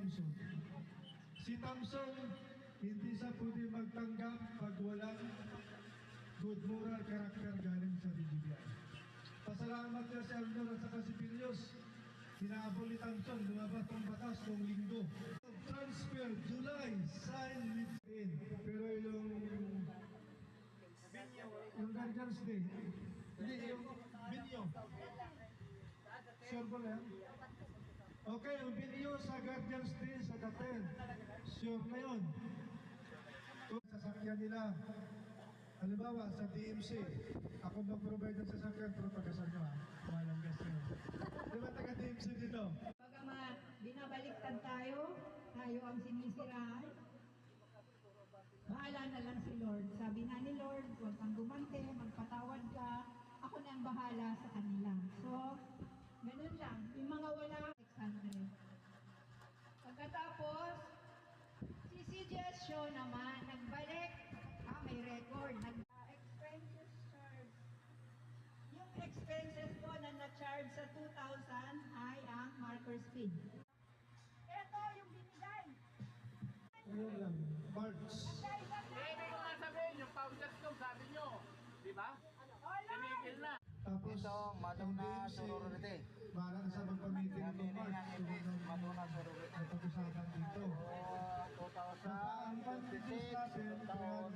Thompson. Si Thompson, hindi siya pwede magtanggap pag walang good moral character galing sa DBI. Pasalamat niya si Arnold at saka si Pilios. Sinabol ni Thompson, lumabas ang batas noong linggo. Transfer, July, sign with in. Pero yung Guardians Day, hindi yung Binyo. Sure ba yan? Okay, yung Binyo sa Guardians Day sa Daten. Sure na yun. Kung sasakyan nila, halimbawa sa DMC, ako mag-provide ng sasakyan pero pag-asal nyo ha, walang gas nyo. Di ba taga-DMC dito? Pagamat binabaliktad tayo ang sinisiraan, bahala na lang si Lord. Sabi na ni Lord, huwag kang gumante, magpatawad ka, ako na ang bahala sa kanila. So, ganun lang. Yung mga wala, 600. Pagkatapos, si CGS Show naman, nagbalik, may record, expenses charge. Yung expenses po na na-charge sa 2,000 ay ang marker speed. Ito yung binigay. Ayun lang, parts. Hindi ko nga sabihin, yung powders ko, sabi nyo, di ba? Tinigil na. Tapos, Ito, madong na sorority. Parang sa magpamitin ng March, Madong na sorority. ang pag-usapan dito. 2026, taon,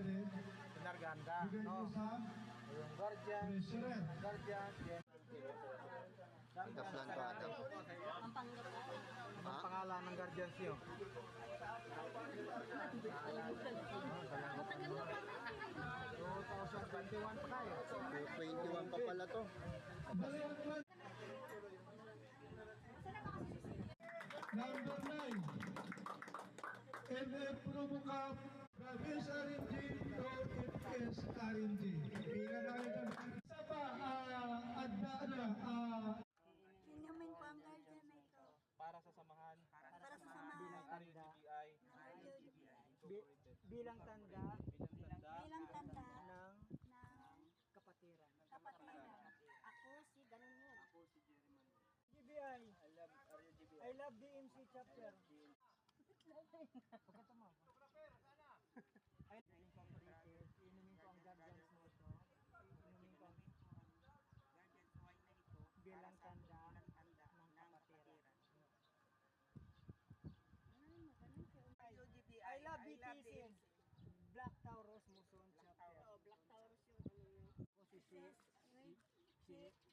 pinarganda, Bigay no? ko sa Yung guardian, treasurer. Kaplan ko ito. Ang pangalan ng guardians nyo? 2021 pa tayo. 21 pa pala to. Number 9. MF Promocap, Province RMG, OFS RMG. Pila na kayo dyan. Isa pa, Inumin po ang guardian na ito. Para sa samahan. Para sa samahan. RUGBI. Bilang tanda Bilang tanda ng ng kapatiran. kapatiran. Ako si ganun yun. Ako si GBI. I love DMC chapter. Pagkata mo. Ay, incorporated. Inumin ko ang guardians mo ito. Inumin ko ang bilang tanda ng kapatiran. I love BTC. Black Taurus Muson chapter. Black Taurus yun. Ako si